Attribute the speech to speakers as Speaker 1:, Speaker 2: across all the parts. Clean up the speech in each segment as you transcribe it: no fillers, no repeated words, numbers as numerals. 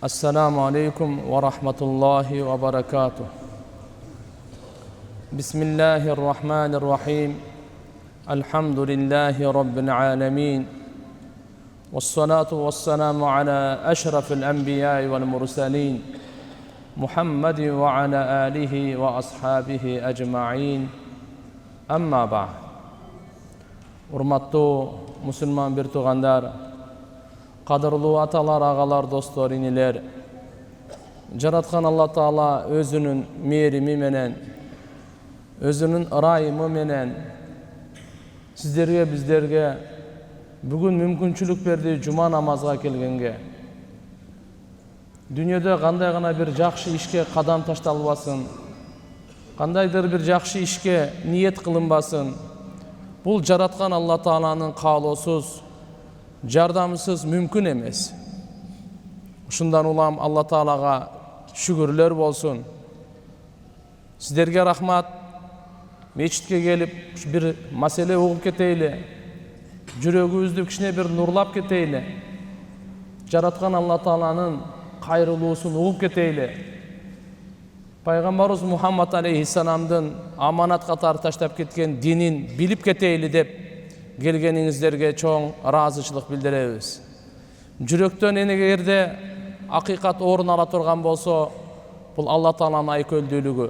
Speaker 1: Assalamu alaikum wa rahmatullahi wa barakatuh. Bismillahirrahmanirrahim. Alhamdulillahi rabbil alamin. Wassalatu wassalamu ala ashrafil anbiya'i wal mursalin. Muhammadin wa ala alihi wa ashabihi ajma'in. Amma ba'd. Урматтуу мусулман бир туугандар, кадырлуу аталар, агалар, достор, инилер, жараткан Алла Таала өзүнүн мээрими менен, өзүнүн ырайымы менен сиздерге, биздерге бүгүн мүмкүнчүлүк берди жума намазга келгенге. Дүйнөдө кандай гана бир жакшы ишке кадам ташталбасын, кандайдыр бир жакшы ишке ниет кылынбасын, бул жараткан Алла Тааланын каалоосуз, жардамсыз мүмкүн эмес. Ушундан улам Алла Таалага шүгүрлөр болсун. Сиздерге рахмат. Мечитке келип бир маселе угуп кетейли. Жүрөгүбүздү кичине бир нурлап кетейли. Жараткан Алла Тааланын кайрылуусун угуп кетейли. Пайгамбарыбыз Мухаммад алейхиссаламдын аманат катары таштап кеткен динин билип кетейли деп келгениңиздерге чоң ыраазычылык билдиребиз. Жүрөктөн эгерде акыйкат орун ала турган болсо, бул Алла Тааланын айкөлдүүлүгү.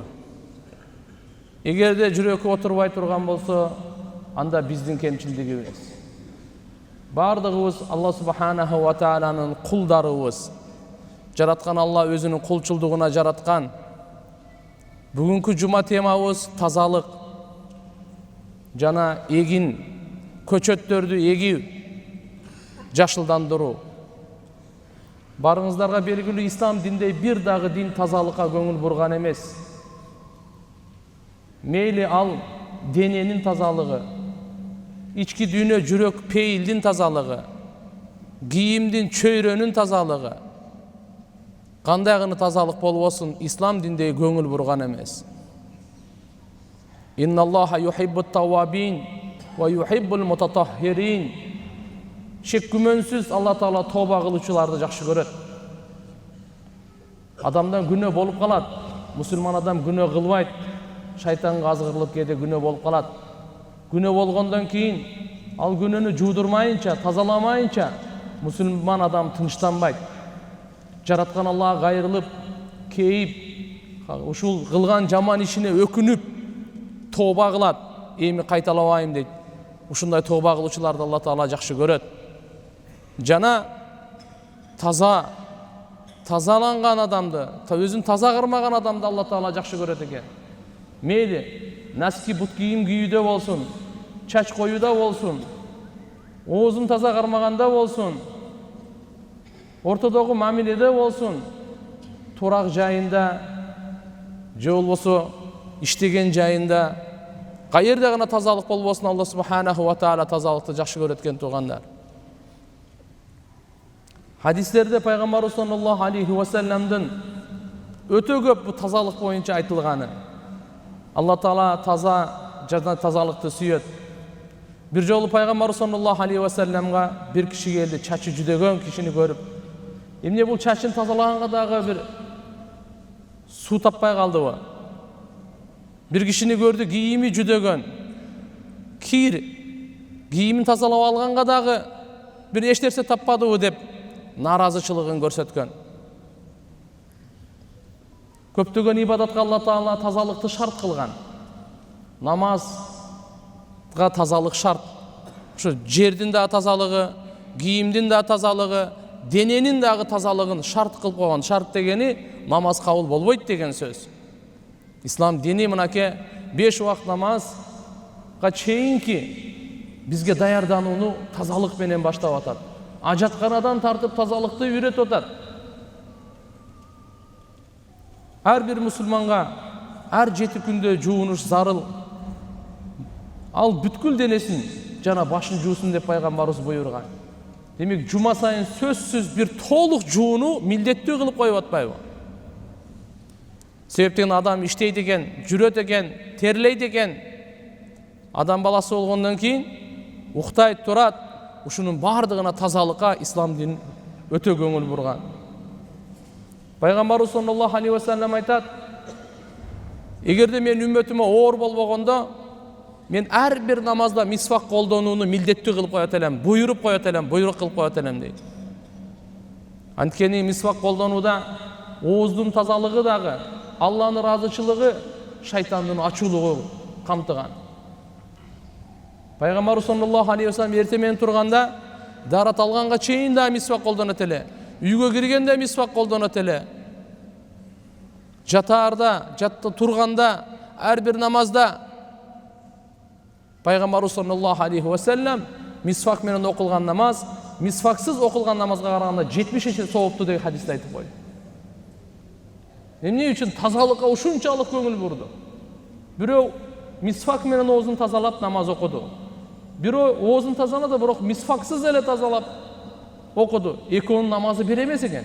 Speaker 1: Эгерде жүрөккө отурбай турган болсо, анда биздин кемчилдигибиз. Бардыгыбыз Алла субханаху ва тааланын кулдарыбыз. Жараткан Алла өзүнүн кулчулдугуна жараткан. Бүгүнкү жума темабыз тазалык жана эгин, көчөттөрдү эгүү, жашылдандыруу. Барыңыздарга белгилүү, ислам диндей бир дагы дин тазалыкка көңүл бурган эмес. Мейли ал дененин тазалыгы, ички дүйнө, жүрөк, пейилдин тазалыгы, кийимдин, чөйрөнүн тазалыгы, кандай гана тазалык болбосун, ислам диндей көңүл бурган эмес. Инналлаха юхиббут таввабин ва юхиббул мутатаххирин. Шек күмөнсүз Алла Таала тоба кылуучуларды жакшы көрөт. Адамдан күнөө болуп калат. Мусулман адам күнөө кылбайт. Шайтанга азгырылып кээде күнөө болуп калат. Күнөө болгондон кийин ал күнөөнү жуудурмайынча, тазаламайынча мусулман адам тынчтанбайт. Жараткан Аллага кайрылып, кейип, ушул кылган жаман ишине өкүнүп, тоба кылат. Эми кайталабайм дейт. Ушундай тоба кылуучуларды Алла Таала жакшы көрөт. Жана тазаланган адамды, өзүн таза кырмаган адамды Алла Таала жакшы көрөт экен. Мейли носки, бут кийим кийүүдө болсун, чач коюуда болсун, оозун таза кармаганда болсун, ортодогу мамиледе болсун, турак жайында, же болбосо иштеген жайында, кайерде гана тазалык болбосун, Алла субханаху ва таала тазалыкты жакшы көрөт экен туугандар. Хадистерде пайгамбарыбыз саллаллаху алейхи ва салламдын өтө көп бу тазалык боюнча айтылганы. Алла Таала таза жана тазалыкты сүйөт. Бир жолу пайгамбарыбыз саллаллаху алейхи ва салламга бир киши келди, чачы жүдөгөн кишини көрүп. Эмне бул чачын тазалаганга дагы бир суу таппай калдыбы? Бир кишини көрдү, кийими жүдөгөн. Кийимин тазалап алганга дагы бир эч нерсе таппадыбы деп нааразычылыгын көрсөткөн. Көптөгөн ибадатка Алла Таала тазалыкты шарт кылган. Намазга тазалык шарт. Ушу жердин да тазалыгы, кийимдин да тазалыгы, дененин дагы тазалыгын шарт кылып койгон. Шарт дегени намаз кабыл болбойт деген сөз. Ислам дини мынакей 5 убакыт намазга чейинки бизге даярданууну тазалык менен баштап атат. Ажатканадан тартып тазалыкты үйрөтүп атат. Ар бир мусулманга ар 7 күндө жуунуш зарыл. Ал бүткүл денесин жана башын жуусун деп пайгамбарыбыз буйруган. Демек жума сайын сөзсүз бир толук жууну милдеттүү кылып коюп атпайбы? Себептен адам иштейт экен, жүрөт экен, терлейт экен. Адам баласы болгондон кийин уктайт, турат. Ушунун бардыгына тазалыкка ислам дин өтө көңүл бурган. Пайгамбарыбыз саллаллаху алейхи ва саллям айтат: эгерде мен үммөтүмө оор болбогондо, мен ар бир намазда мисвак колдонууну милдеттүү кылып коет элем, буйруп коет элем, буйрук кылып коет элем дейт. Анткени мисвак колдонууда ооздун тазалыгы дагы, Алланын ыраазычылыгы, шайтандын ачуулугу камтыган. Пайгамбарыбыз саллаллаху алейхи ва саллям эртең менен турганда дарат алганга чейин да мисвак колдонот эле. Үйгө киргенде мисвак колдонот эле. Жатаарда, жатта турганда, ар бир намазда Пайгамбарыбыз саллаллаху алейхи ва саллям мисвак менен окулган намаз, мисваксыз окулган намазга караганда 70 эсе сооптуу деген хадисти айтып койду. Эмне үчүн тазалыкка ушунчалык көңүл бурду? Бирөө мисвак менен оозун тазалап намаз окуду. Бирөө оозун тазалады, бирок мисваксыз эле тазалап окуду. Экөөнүн намазы бир эмес экен.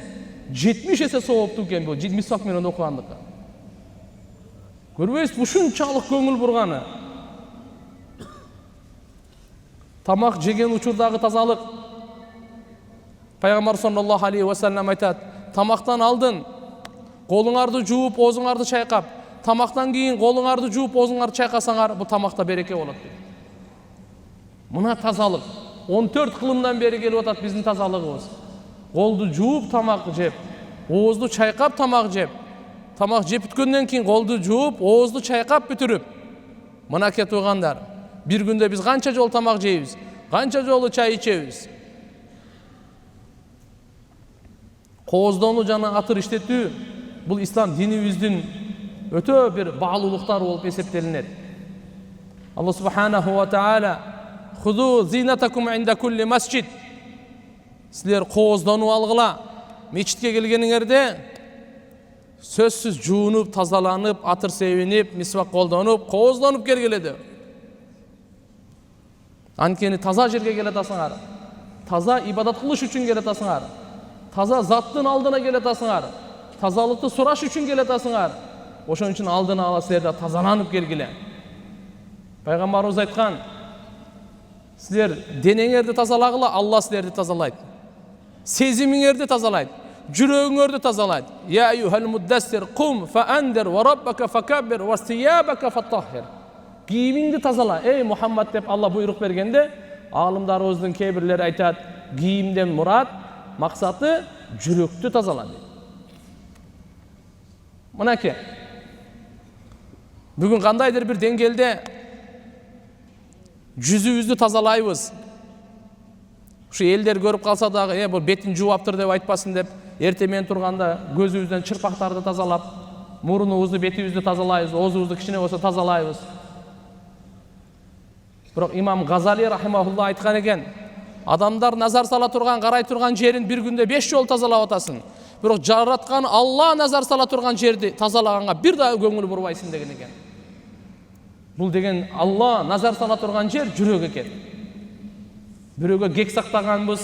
Speaker 1: 70 эсе сооптуу экен бул мисвак менен окугандыкка. Көрбөйсүз ушунчалык көңүл бурганы. Тамак жеген учурдагы тазалык. Пайгамбар саллаллаху алейхи ва саллям айтат: тамактан алдын колуңарды жууп, оозуңарды чайкап, тамактан кийин колуңарды жууп, оозуңарды чайкасаңар, бул тамакта береке болот дейт. Мына тазалык 14 кылымдан бери келип атат биздин тазалыгыбыз. Колду жууп тамак жеп, оозду чайкап тамак жеп, тамак жеп бүткөндөн кийин колду жууп, оозду чайкап бүтүрүп. Мынакей туугандар, бир күндө биз канча жолу тамак жейбиз, канча жолу чай ичебиз. Кооздоону жана атыр иштетүү бул ислам динибиздин өтө бир баалуулуктары болуп эсептелинет. Аллах субханаху ва таала: "Худу зинатакум инда кулли масжид." Силер кооздонуп алгыла. Мечитке келгениңерде сөзсүз жуунуп, тазаланып, атыр себинип, мисвак колдонуп, кооздонуп келгиле деп. Анткени таза жерге келатасыңар. Таза ибадат кылыш үчүн келатасыңар. Таза заттын алдына келатасыңар. Тазалыкты сураш үчүн келатасыңар. Ошон үчүн алдына ала силер тазаланып келгиле. Пайгамбарыбыз айткан: силер денеңерди тазалагыла, Алла силерди тазалайт. Сезимиңерди тазалайт, жүрөгүңөрдү тазалайт. Я айюхал муддассир кум фаандир ва раббака факаббир ва сиябака фаттахир. Кийимиңди тазала, эй Мухаммад деп Алла буйрук бергенде, алымдарыбыздын кээ бирлери айтат, кийимден мурат, максаты жүрөктү тазала дейт. Мынакей бүгүн кандайдыр бир деңгээлде жүзүбүздү тазалайбыз. Ушу элдер көрүп калса дагы, бул бетин жууаптыр деп айтпасын деп, эртең менен турганда көзүбүздөн чырпактарды тазалап, мурунубузду, бетибизди тазалайбыз, оозубузду кичине болсо тазалайбыз. Бирок имам Газали рахимахулла айткан экен: адамдар назар сала турган, карай турган жерин бир күндө 5 жолу тазалап атасың. Бирок жараткан Алла назар сала турган жерди тазалаганга бир да көңүл бурбайсың деген экен. Бул деген Алла назар сала турган жер жүрөк экен. Бирөөгө кек сактаганбыз,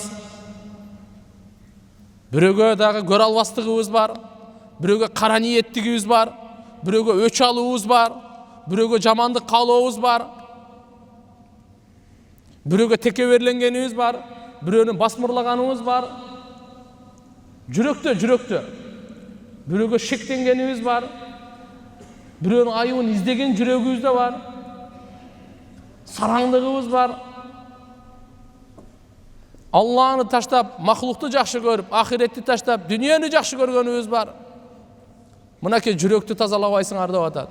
Speaker 1: бирөөгө дагы көрө албастыгыбыз бар, бирөөгө кара ниеттигибиз бар, бирөөгө өч алуубуз бар, бирөөгө жамандык каалообуз бар, бирөөгө текеберленгенибиз бар, бирөөнү басмырлаганыбыз бар. Жүрөктө. Бирөөгө шектенгенибиз бар, бирөөнүн айыбын издеген жүрөгүбүз да бар. Сараңдыгыбыз бар. Алланы таштап, махлукту жакшы көрүп, ахиретти таштап, дүйнөнү жакшы көргөнүбүз бар. Мынакей жүрөктү тазалабайсыңар деп атат.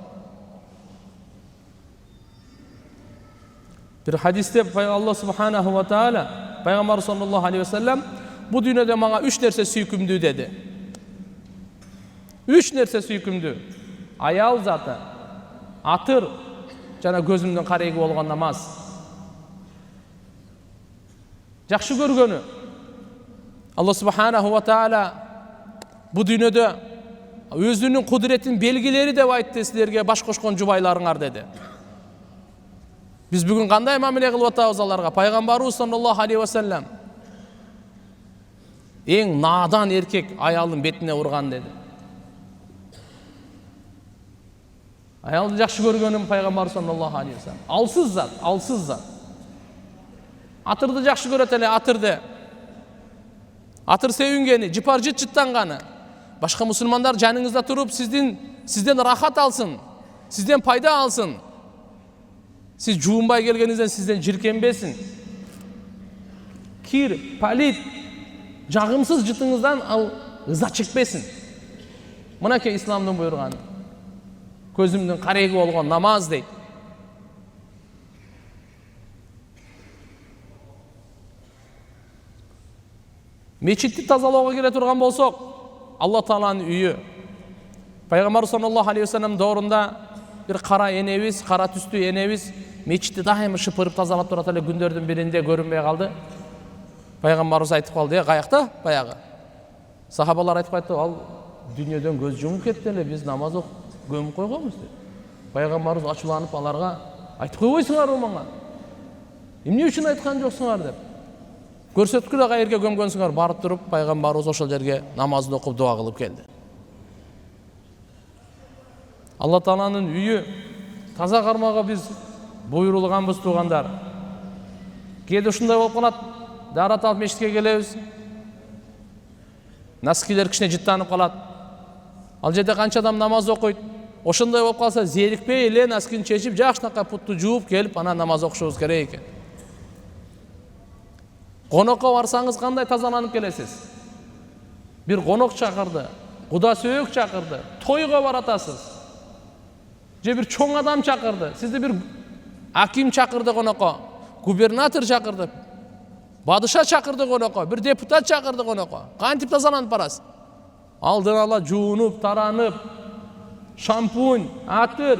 Speaker 1: Bir hadiste Allah subhanahu wa ta'ala Peygamber sallallahu aleyhi ve sellem bu dünyada bana 3 nerse süykümdü dedi. 3 nerse süykümdü. Ayal zatı, atır, jana gözümden karayıgı olgan namaz. Жақшы көргөнү. Allah subhanahu wa ta'ala bu dünyada özünün kudretin belgileri de aytты силерге баш кошкон жубайларыңар dedi. Biz бүгүн кандай мамиле кылып атабыз аларга? Пайгамбарыбыз саллаллаху алейхи ва саллям эң надан эркек аялдын бетине урган dedi. Аялды жакшы көргөнүм Пайгамбар саллаллаху алейхи ва саллям. Алсыз зат. Атырды жакшы көрөт эле, атырды. Атыр сүйүнгени, жыпар жыттанганы. башка мусулмандар жаныңызда туруп сизден рахат алсын, сизден пайда алсын. Сиз жуунбай келгениңизден сизден жиркенбесин. Кир, палит, жагымсыз жытыңыздан ал ыза чекпесин. Мынакей исламдын буйруганы. Көзүмдүн кареги болгон намаз дейт. Мечитти тазалоого келе турган болсок, Алла Тааланын үйү. Пайгамбар саллаллаху алейхи вассалам доорунда бир кара энебиз, кара түстүү энебиз мечитти дайыма шыпырып тазалап турат эле, күндөрдүн биринде көрүнбөй калды. Пайгамбарыбыз айтып калды, каякта баягы. Сахабалар айтып кайтты, ал дүйнөдөн көз жумуп кетти эле, биз намаз окуп көмүп койгонбуз деп. Пайгамбарыбыз ачууланып аларга айтып койбойсуңарбы мага? Эмне үчүн айткан жоксуңар деп. Көрсөткүлө кайерге көмгөнсүңөр, барып туруп пайгамбарыбыз ошол жерге намазды окуп дуа кылып келди. Алла Тааланын үйү таза кармага биз буйрулганбыз туугандар. Кээде ушундай болуп калат, дарат алып мешитке келебиз. Наскилер кичине жыттанып калат. Ал жерде канча адам намаз окуйт. Ошондой болуп калса, зерикпей эле наскин чечип, жакшынакай путту жууп келип, анан намаз окушубуз керек экен. Конокко барсаңыз кандай тазаланып келесиз? Бир конок чакырды, куда сөөк чакырды, тойго баратасыз. Же бир чоң адам чакырды, сизди бир аким чакырды конокко, губернатор чакырды, бадыша чакырды конокко, бир депутат чакырды конокко. Кантип тазаланып барасыз? Алдын ала жуунуп, таранып, шампунь, атыр,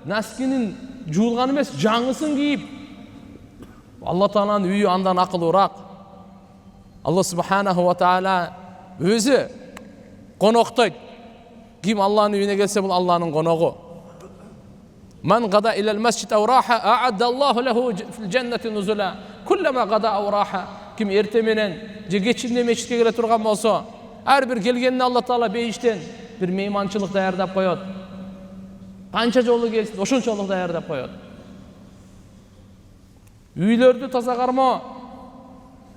Speaker 1: наскинин жуулган эмес, жаңысын кийип. Алла Тааланын үйү андан акылуураак. Алла субханаху ва таала өзү коноктойт. Ким Алланын үйүнө келсе, бул Алланын коногу. Ман гада илал масжид ау раха а'адда Аллаху лаху фил джаннати нузула. Куллама гада ау раха. Ким эрте менен же кечинде мечитке келе турган болсо, ар бир келгенине Алла Таала бейиштен бир мейманчылык даярдап коет. Канча жолу келсин, ошончолук даярдап коет. Үйлөрдү таза кармо.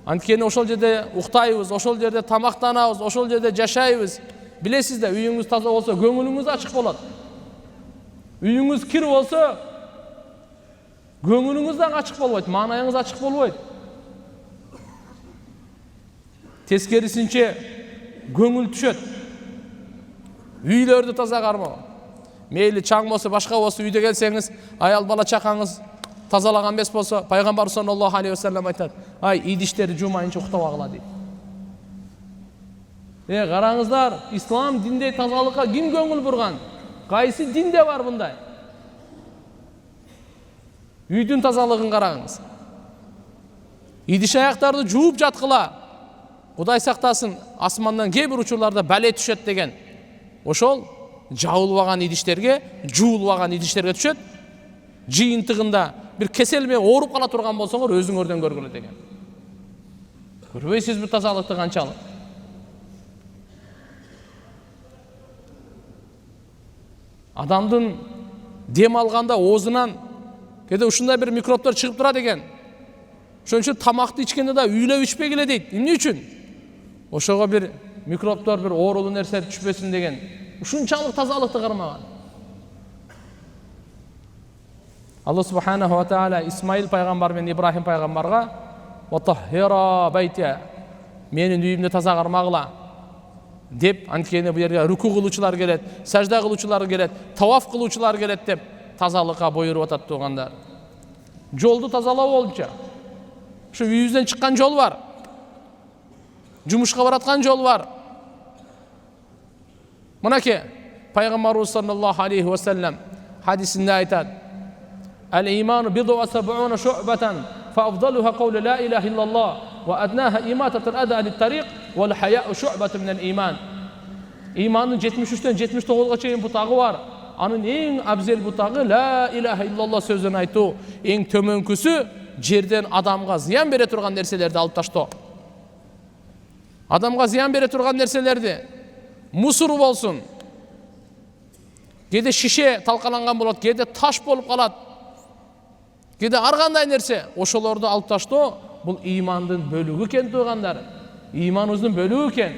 Speaker 1: Анткени ошол жерде уктайбыз, ошол жерде тамактанабыз, ошол жерде жашайбыз. Билесиз да, үйүңүз таза болсо, көңүлүңүз ачык болот. Үйүңүз кир болсо, көңүлүңүз да ачык болбойт, маанайыңыз ачык болбойт. Тескерисинче көңүл түшөт. Үйлөрдү таза кармо. Мейли чаң болсо, башка болсо, үйдө келсеңиз, аял бала чакаңыз тазалаган эмес болсо, пайгамбар саллаллаху алейхи вассалам айтат, ай, идиштерди жуумайынча уктабагыла дейт. Караңыздар, ислам диндей тазалыкка ким көңүл бурган? Кайсы динде бар мындай? Үйдүн тазалыгын караңыз. Идиш аяктарды жууп жаткыла. Кудай сактасын, асмандан кээ бир учурларда бале түшөт деген. Ошол жабылбаган идиштерге, жуулбаган идиштерге түшөт. Жыйынтыгында бир кесел менен ооруп кала турган болсоңор, өзүңөрдөн көргүлө деген. Көрбөйсүзбү тазалыкты канчалык? Адамдын дем алганда оозунан кээде ушундай бир микробтор чыгып турат экен. Ошон үчүн тамакты ичкенде да үйлөп ичпегиле дейт. Эмне үчүн? Ошого бир микробтор, бир оорулуу нерсе түшпөсүн деген. Ушунчалык тазалыкты кармаган. Алла субханаху ва таала Исмаил пайгамбар менен Ибрахим пайгамбарга "Ватахира байтя", менин үйүмдү таза кармагыла деп, анткени бу жерге руку кылуучулар келет, сажда кылуучулар келет, таваф кылуучулар келет деп тазалыкка буйруп атат туугандар. Жолду тазалоо болчу. Ушу үйүбүздөн чыккан жол бар. Жумушка бараткан жол бар. Мынакей пайгамбарыбыз саллаллаху алейхи ва саллам хадисинде айтат: "Ал-иману бид'у ва саб'уна шу'батан, фа'афдалуха қаулу ла илаха иллаллах, ва аднаха имататул ада ани-тариқ, вал хая'у шу'батун минал иман." Имандын 73-төн 79-га чейин бутагы бар. Анын эң абзел бутагы ла илаха иллаллах сөзүн айтуу. Эң төмөнкүсү жерден адамга зыян бере турган нерселерди алып таштоо. Адамга зыян бере турган нерселерди, мусор болсун, кээде шише талкаланган болот, кээде таш болуп калат, кээде ар кандай нерсе, ошолорду алып таштоо, бул имандын бөлүгү экен туугандар. Иманыбыздын бөлүгү экен.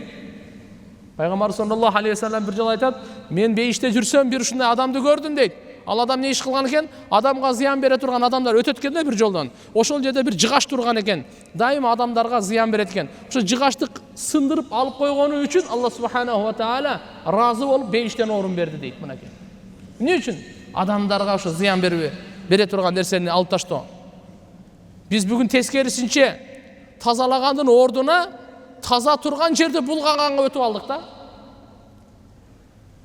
Speaker 1: Пайгамбар саллаллаху алейхи вассалам бир жолу айтат, мен бейиште жүрсөм бир ушундай адамды көрдүм дейт. Ал адам не иш кылган экен? Адамга зыян бере турган адамдар өтөт экен да бир жолдон. Ошол жерде бир жыгаш турган экен. Дайыма адамдарга зыян берет экен. Ошо жыгашты сындырып алып койгону үчүн Алла субханаху ва таала разы болуп бейиштен орун берди дейт мынакей. Эмне үчүн? Адамдарга ошо зыян бере турган нерсени алып таштоо. Биз бүгүн тескерисинче тазалагандын ордуна таза турган жерди булгаганга өтүп алдык да.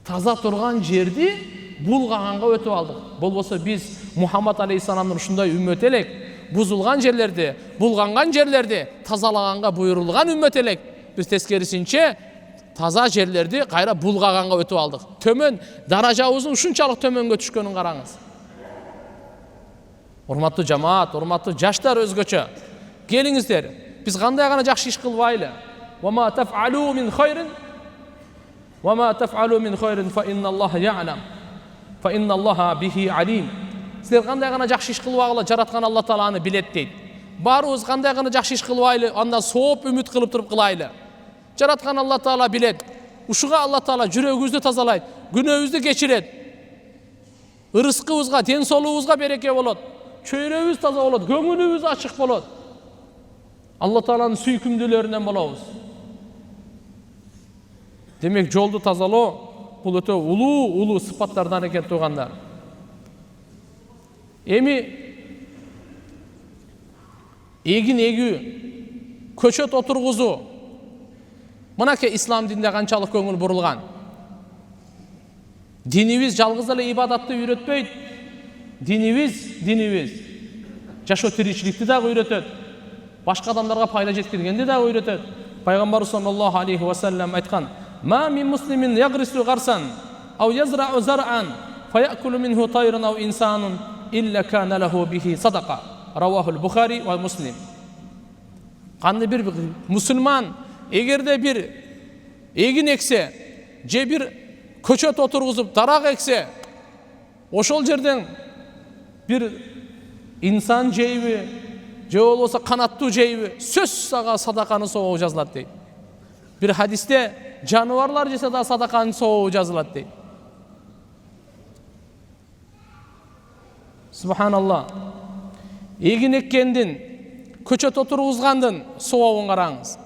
Speaker 1: Таза турган жерди булгаганга өтүп алдык. Болбосо биз Мухаммад алейхиссаламдын ушундай үммөт элек, бузулган жерлерди, булганган жерлерди тазалаганга буйрулган үммөт элек. Биз тескерисинче таза жерлерди кайра булгаганга өтүп алдык. Төмөн даражабыздын ушунчалык төмөнгө түшкөнүн караңыз. Урматтуу жамаат, урматтуу жаштар өзгөчө. Келиңиздер, биз кандай гана жакшы иш кылбайлы. Вама тафалу мин хайрин фа инналлаха я'лам. Фа инналлаха бихи алим. Силер кандай гана жакшы иш кылбагыла, жараткан Алла Таала аны билет дейт. Баарыбыз кандай гана жакшы иш кылбайлы, андан сооп үмүт кылып туруп кылайлы. Жараткан Алла Таала билет. Ушуга Алла Таала жүрөгүбүздү тазалайт, күнөөбүздү кечирет. Ырыскыбызга, ден соолугубузга береке болот. Чөйрөбүз таза болот, көңүлүбүз ачык болот. Алла Тааланын сүйкүмдүүлөрүнөн болобуз. Демек жолду тазалоо бул өтө улуу сыпаттардан экен туугандар. Эми эгин эгүү, көчөт отургузуу мынакей ислам динде канчалык көңүл бурулган. Динибиз жалгыз эле ибадатты үйрөтпөйт. Динибиз жашоо тиричиликти дагы үйрөтөт. Башка адамдарга пайда жеткиргенди дагы үйрөтөт. Пайгамбар саллаллаху алейхи ва саллям айткан: "Ма мин муслимин ягрису гарсан ау язрау зар'ан фаякулу минху тайрун ау инсанун илля кана лаху бихи садака." Равахул Бухари ва Муслим. Кандай бир мусулман эгерде бир эгин эксе, же бир көчөт отургузуп дарак эксе, ошол жерден бир инсан жейби, же болбосо канаттуу жейби, сөзсүз ага садаканын сообу жазылат дейт. Бир хадисте жаныбарлар жесе да садаканын сообу жазылат дейт. Субханалла. Эгин эккендин, көчөт отургузгандын сообун караңыз.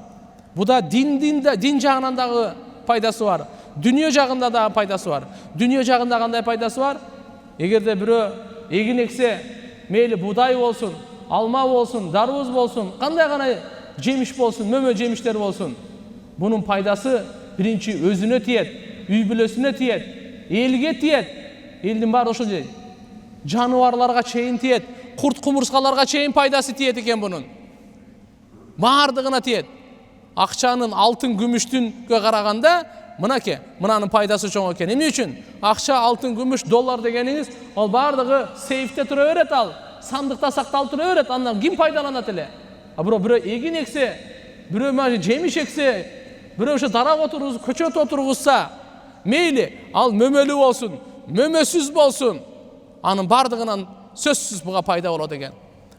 Speaker 1: Буда дин жагынан дагы пайдасы бар. Дүнүйө жагында да пайдасы бар. Дүнүйө жагында кандай пайдасы бар? Эгерде бирөө эгин эксе, мейли будай болсун, алма болсун, дарбуз болсун, кандай гана жемиш болсун, мөмө жемиштер болсун, бунун пайдасы биринчи өзүнө тиет, үй бүлөсүнө тиет, элге тиет. Элдин баары ошол же. Жаныбарларга чейин тиет, курт кумурскаларга чейин пайдасы тиет экен бунун. Баардыгына тиет. Акчанын, алтын, күмүштүнгө караганда мынакей, мынанын пайдасы чоң экен. Эмне үчүн? Акча, алтын, күмүш, доллар дегениңиз, ал баардыгы сейфте тура берет, ал сандыкта сакталып тура берет. Андан ким пайдаланат эле? Бирөө эгин эксе, бирөө жемиш эксе, бирөө ошо дарак отургузуп, көчөт отургузса, мейли, ал мөмөлүү болсун, мөмөсүз болсун, анын баардыгынан сөзсүз буга пайда болот экен.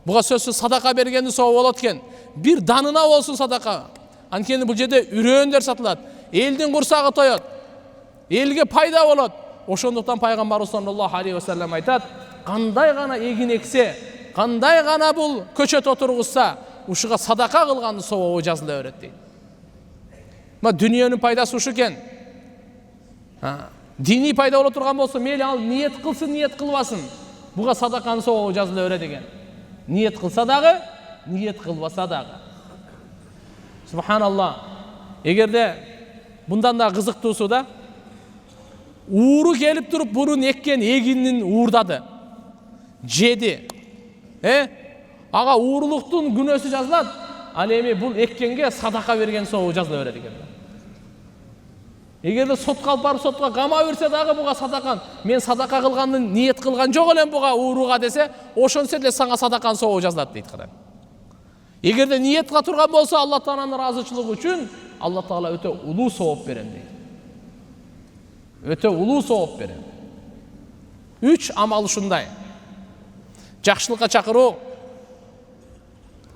Speaker 1: Буга сөзсүз садака бергендин сообу болот экен. Бир данына болсун садака. Анткени бул жерде үрөөндөр сатылат. Элдин курсагы тоет. Элге пайда болот. Ошондуктан пайгамбарыбыз саллаллаху алейхи ва саллям айтат: кандай гана эгин эксе, кандай гана бул көчөт отургузса, ушуга садака кылгандын сообу жазыла берет дейт. Дүнүйөнүн пайдасы ушу экен. Диний пайда боло турган болсо, мейли ал ниет кылсын, ниет кылбасын, буга садаканын сообу жазыла берет экен. Ниет кылса дагы, ниет кылбаса дагы. Субханалла. Эгерде мындан да кызыктуусу да, ууру келип туруп бурун эккен эгинин уурдады, жеди. Ага уурулуктун күнөөсү жазылат. Ал эми бул эккенге садака берген сообу жазыла берет экен. Эгерде сотко алып барып сотко кама берсе дагы буга садакан, мен садака кылгандын ниет кылган жок элем буга ууруга десе, ошонсо эле сага садаканын сообу жазылат дейт. Эгерде ниет кыла турган болсо, Алла Тааланын ыраазычылыгы үчүн Алла Таала өтө улуу сооп берем дейт. Өтө улуу сооп берем. 3 амал ушундай: жакшылыкка чакыруу,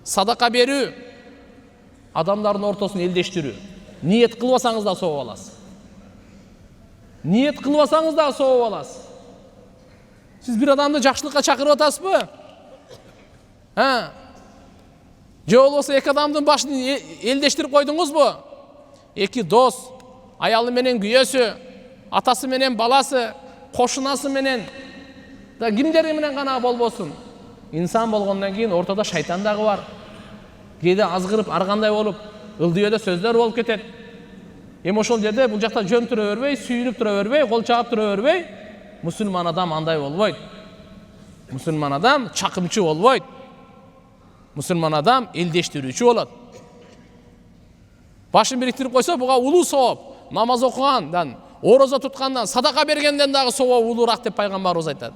Speaker 1: садака берүү, адамдардын ортосун элдештирүү. Ниет кылбасаңыз да сооп аласыз. Ниет кылбасаңыз да сооп аласыз. Сиз бир адамды жакшылыкка чакырып атасызбы? Же болбосо эки адамдын башын элдештирип койдуңузбу? Эки дос, аялы менен күйөөсү, атасы менен баласы, кошунасы менен, да кимдери менен гана болбосун. Инсан болгондон кийин ортодо шайтан дагы бар. Кээде азгырып, ар кандай болуп, ылдыйөдө сөздөр болуп кетет. Эми ошол жерде бул жакта жөн тура бербей, сүйүнүп тура бербей, кол чаап тура бербей, мусулман адам андай болбойт. Мусулман адам чакымчы болбойт. Мусулман адам элдештирүүчү болот. Башын бириктирип койсо, буга улуу сооп. Намаз окугандан, орозо туткандан, садака бергенден дагы сооп улуураак деп пайгамбарыбыз айтат.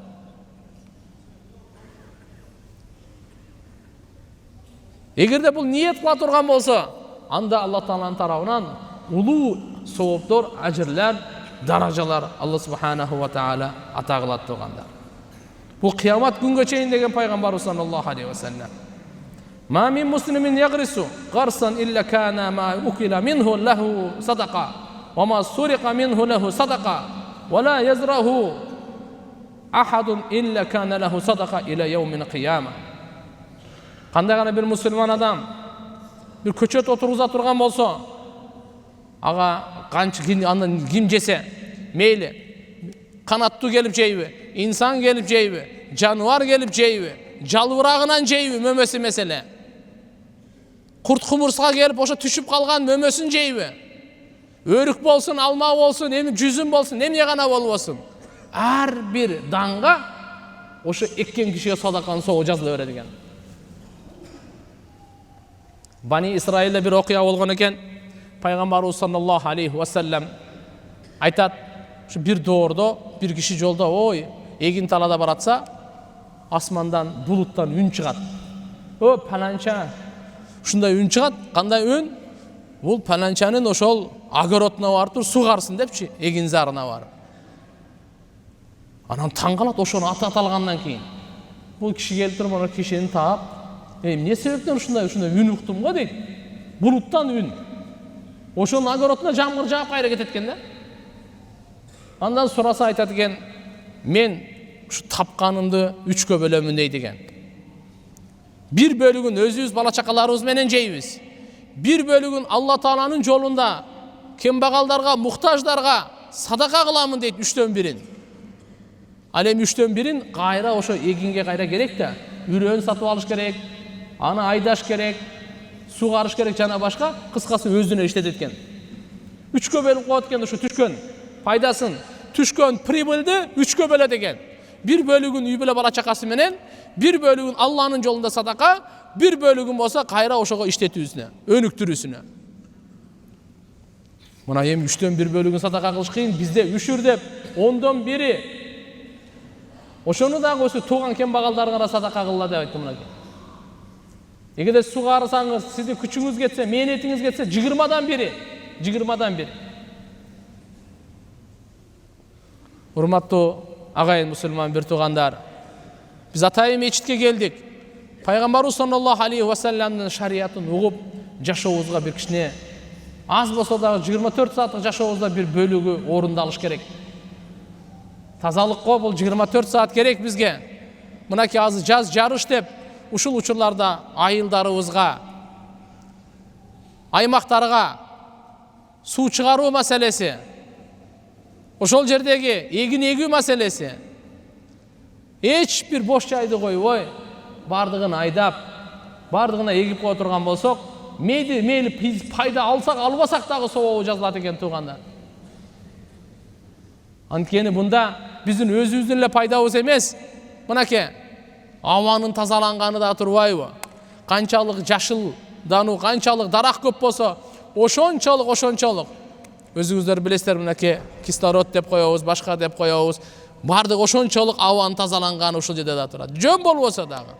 Speaker 1: Эгерде бул ниет кыла турган болсо, анда Алла Тааланын тарабынан улуу сооптор, ажырлар, даражалар Алла субханаху ва таала ата кылат тургандар. Бул кыямат күнгө чейин деген пайгамбарыбыз саллаллаху алейхи ва саллям. Ма мин муслимин ягрису гарсан илля кана ма укила минху лаху садака ва ма сурика минху лаху садака ва ла язраху ахадун илля кана лаху садака иля яумил кияма. Кандай гана бир мусулман адам бир көчөт отургуза турган болсо, ага канча андан ким жесе, мейли канаттуу келип жейби, инсан келип жейби, жаныбар келип жейби, жалбырагынан жейби, мөмөсү меселе. Курт кумурска келип ошо түшүп калган мөмөсүн жейби. Өрүк болсун, алма болсун, эми жүзүм болсун, эмне гана болбосун. Ар бир данга ошо эккен кишиге садаканын соогу жазыла берет экен. Бани Исраилде бир окуя болгон экен. Пайгамбарыбыз саллаллаху алейхи ва саллям айтат, ушу бир доордо бир киши жолдо эгин талада баратса, асмандан булуттан үн чыгат. Паланча. Ушундай үн чыгат. Кандай үн? Бул паланчанын ошол огородуна барып туруп сугарсын депчи, эгин зарына барып. Анан таң калат ошону аталгандан кийин. Бул киши келип туруп, ана кишини таап, эмне себептен ушундай үн уктум го дейт. Булуттан үн. Ошонун огородуна жамгыр жаап кайра кетет экен да. Андан сураса айтат экен, мен ушу тапканымды 3кө бөлөмүн дейт экен. Бир бөлүгүн өзүбүз бала чакаларыбыз менен жейбиз. Бир бөлүгүн Алла Тааланын жолунда кембагалдарга, муктаждарга садака кыламын дейт 3/1. Ал эми 3/1 кайра ошо эгинге кайра керек да. Үрөөн сатып алыш керек, аны айдаш керек, сугарыш керек жана башка, кыскасы өзүнө иштетет экен. 3кө бөлүп коет экен ошо түшкөн пайдасын, түшкөн прибылды 3кө бөлөт экен. Бир бөлүгүн үй бүлө бала чакасы менен, бир бөлүгүн Алланын жолунда садака, бир бөлүгүн болсо кайра ошого иштетүүсүнө, өнүктүрүүсүнө. Мына эми 3/1 бөлүгүн садака кылыш кыйын, бизде үшүр деп 10/1. Ошону дагы өсү тууган кембагалдарга садака кылла деп айтты мынакей. Эгерде сугарсаңыз, сиздин күчүңүз кетсе, мээнетиңиз кетсе, 20/1. 20/1. Урматтуу агайын мусулман бир туугандар, биз атайын мечитке келдик. Пайгамбарыбыз саллаллаху алейхи ва салламдын шариятын угуп, жашообузга бир кичине аз болсо дагы 24 сааттык жашообузда бир бөлүгү орундалыш керек. Тазалыкка бул 24 саат керек бизге. Мынакей азыр жаз жарыш деп, ушул учурларда айылдарыбызга, аймактарга суу чыгаруу маселеси, ошол жердеги эгин эгүү маселеси, эч бир бош жайды койбой, бардыгын айдап, бардыгына эгип кое турган болсок, мейли пайда алсак, албасак дагы сообу жазылат экен туугандар. Анткени бунда биздин өзүбүздүн эле пайдабыз эмес, мынакей абанын тазаланганы да турбайбы? Канчалык жашылдануу, канчалык дарак көп болсо, ошончолук. Өзүңүздөр билесиздер, мынакей кислород деп коебуз, башка деп коебуз. Бардык ошончолук абанын тазаланганы ушул жерде да турат. Жөн болбосо дагы,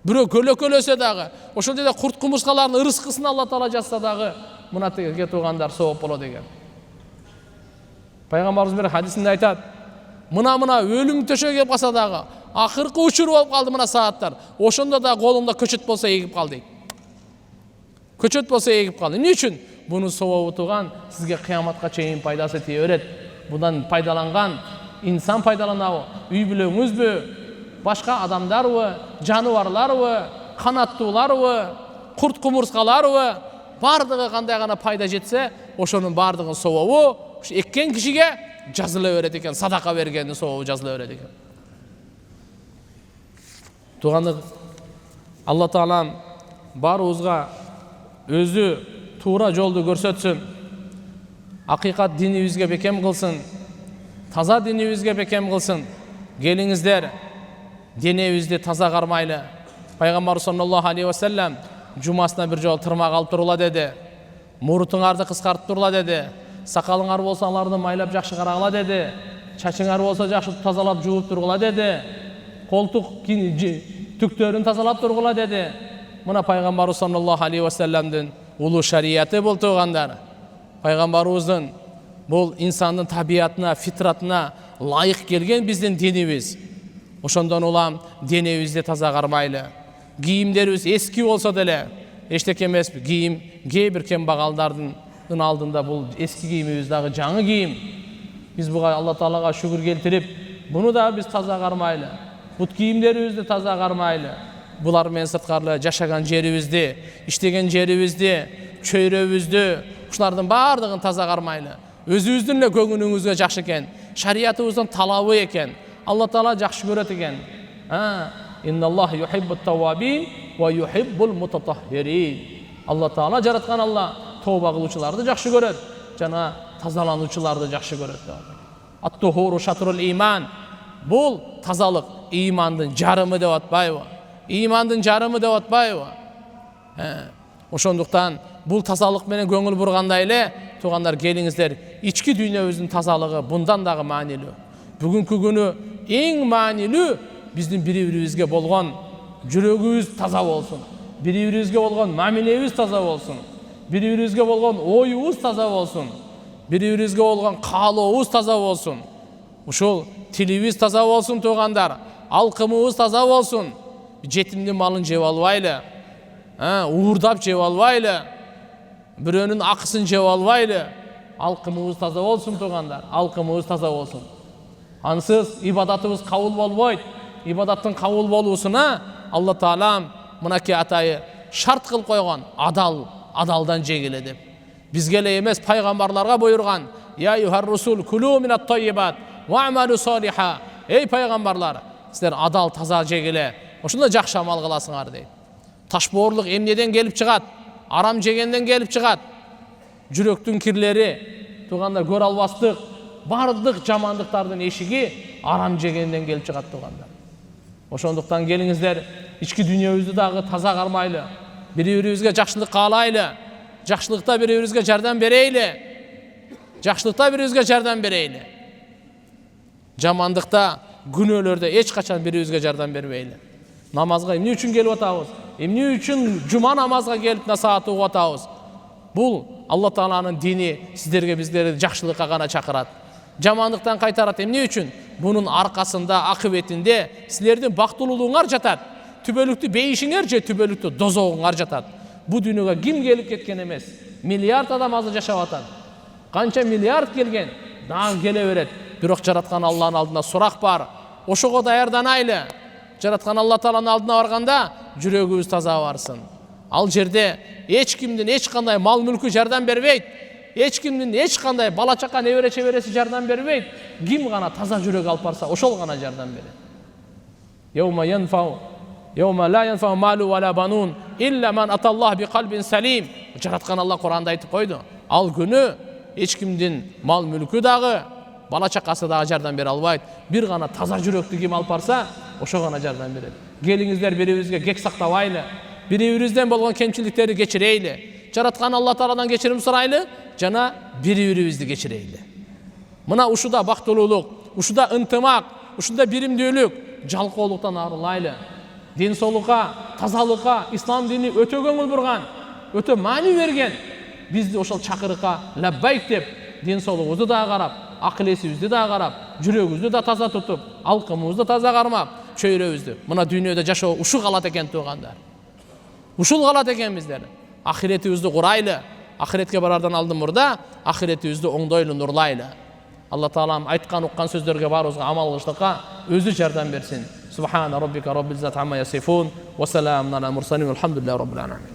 Speaker 1: бирөө көлөкөлөсө дагы, ошол жерде курт кумурскалардын ырыскысын Алла Таала жазса дагы, мынакей туугандар сооп болот экен. Пайгамбарыбыз бир хадисинде айтат, мына өлүм төшөгө келип калса дагы, акыркы учур болуп калды мына сааттар, ошондо да колуңда көчөт болсо эгип кал дейт. Көчөт болсо эгип кал. Эмне үчүн? Буну сообу туган сизге кыяматка чейин пайдасы тие берет. Бұдан пайдаланған инсан пайдаланабы, үй бүлөңүзбү, башка адамдарбы, жаныбарларбы, канаттууларбы, курт кумурскаларбы, бардыгы кандай гана пайда жетсе, ошонун бардыгын собобу эккен кишиге жазыла берет экен, садака бергендин собобу жазыла берет экен. Тугандык Алла Таалам барыбызга өзү туура жолду көрсөтсүн. Акыйкат динибизге бекем кылсын. Таза динибизге бекем кылсын. Келиңиздер, денебизди таза кармайлы. Пайгамбар саллаллаху алейхи ва саллям жумасына бир жол тырмак алып тургула деди. Мурутуңарды кыскартып тургула деди. Сакалыңар болсо аларды майлап жакшы карагыла деди. Чачыңар болсо жакшы тазалап жууп тургула деди. Колтук түктөрүн тазалап тургула деди. Мына пайгамбар саллаллаху алейхи ва салламдын улуу шарияты бул туугандар. Пайгамбарыбыздын бул инсандын табиятына, фитратына лайык келген биздин динибиз. Ошондон улам денебизди таза кармайлы. Кийимдерибиз эски болсо деле эчтеке эмес. Кийим кээ бир кембагалдардын алдында бул эски кийимибиз дагы жаңы кийим. Биз буга Алла Таалага шүгүр келтирип, буну да биз таза кармайлы. Бут кийимдерибизди таза кармайлы. Булар менен сырткары жашаган жерибизди, иштеген жерибизди, чөйрөбүздү, ушулардын бардыгын таза кармайлы. Өзүбүздүн эле көңүлүңүзгө жакшы экен, шариятыбыздын талабы экен. Алла Таала жакшы көрөт экен. Инналлаху юхиббут тавабин ва юхиббул мутатаххирин. Алла Таала жараткан Алла тооба кылуучуларды жакшы көрөт, жана тазалануучуларды жакшы көрөт. Ат-тухуру шатрул иман. Бул тазалык имандын жарымы деп атпайбы? Имандын жарымы деп атпайбы? Ошондуктан бул тазалык менен көңүл бурганда эле, туугандар, келиңиздер, ички дүйнөбүздүн тазалыгы bundan дагы маанилүү. Бүгүнкү күнү эң маанилүү биздин бири-бирибизге болгон жүрөгүбүз таза болсун. Бири-бирибизге болгон мамилебиз таза болсун. Бири-бирибизге болгон оюбуз таза болсун. Бири-бирибизге болгон каалообуз таза болсун. Ушул тилибиз таза болсун туугандар. Алкымыбыз таза болсун. Жетимдин малын жеп албайлы. Уурдап жеп албайлы. Бирөөнүн акысын жеп албайлы. Алкымыбыз таза болсун туугандар. Алкымыбыз таза болсун. Ансыз ибадатыбыз кабыл болбойт. Ибадаттын кабыл болуусуна Алла Таалам мынакей атайы шарт кылып койгон, адалдан жегиле деп. Бизге эле эмес, пайгамбарларга буйрган: "Я юхар русул кулу минат таййибат ва амалу салиха." Эй пайгамбарлар, силер адал, таза жегиле, ошондо жакшы амал кыласыңар дейт. Ташбоорлук эмнеден келип чыгат? Арам жегенден келип чыгат. Жүрөктүн кирлери, туугандар, көрө албастык, бардык жамандыктардын эшиги арам жегенден келип чыгат туугандар. Ошондуктан келиңиздер, ички дүйнөбүздү дагы таза кармайлы. Бири-бирибизге жакшылык каалайлы. Жакшылыкта бири-бирибизге жардам берейли. Жакшылыкта бири-бирибизге жардам берейли. Жамандыкта, күнөөлөрдө эч качан бири-бирибизге жардам бербейли. Намазга эмне үчүн келип атабыз? Эмне үчүн жума намазга келип насаат угуп атабыз? Бул Алла Тааланын дини сиздерге, биздерди жакшылыкка гана чакырат. Жамандыктан кайтарат. Эмне үчүн? Бунун аркасында, акыбетинде силердин бактылуулуңар жатат. Түбөлүктү бейишиңер же түбөлүктү дозогуңар жатат. Бу дүйнөгө ким келип кеткен эмес? Миллиард адам азыр жашап атат. Канча миллиард келген, дагы келе берет. Бирок жараткан Алланын алдында сурак бар. Ошого даярданайлы. Жараткан Алла Тааланын алдына барганда жүрөгүбүз таза барсын. Ал жерде эч кимдин эч кандай мал мүлкү жардам бербейт. Эч кимдин эч кандай бала чака, небере чебереси жардам бербейт. Ким гана таза жүрөк алып барса, ошол гана жардам берет. Yawma la yanfa'u malu wala banun illa man atallah bi qalbin salim. Жараткан Алла Куранда айтып койду. Ал күнү эч кимдин мал мүлкү дагы, бала чакасы дагы жардам бере албайт. Бир гана таза жүрөктү ким алып барса, ошо гана жардам берет. Келиңиздер, бири-бирибизге кек сактабайлы. Бири-бирибизден болгон кемчиликтерди кечирейли. Жараткан Алла Тааладан кечирим сурайлы, жана бири-бирибизди кечирейли. Мына ушуда бактылуулук, ушуда ынтымак, ушунда биримдүүлүк, жалкоолуктан арылайлы. Дин соолукка, тазалыкка ислам дини өтө көңүл бурган, өтө маани берген. Бизди ошол чакырыкка лаббайк деп, дин соолугубузду да карап, акыл эсибизди да карап, жүрөгүбүздү да таза тутуп, алкымыбызды таза кармап, чөйрөбүздү. Мына дүйнөдө жашоо ушул калат экен туугандар. Ушул калат экен биздер. Ахиретибизди курайлы. Ахиретке барардан алдын мурда ахиретибизди оңдойлу, нурлайлы. Алла Таалам айткан уккан сөздөргө баарыбызга амал кылыштыкка өзү жардам берсин. Субхана роббика роббил иzzati амма ясифун ва саламун алал мурсалин валхамдулиллахи роббил аламин.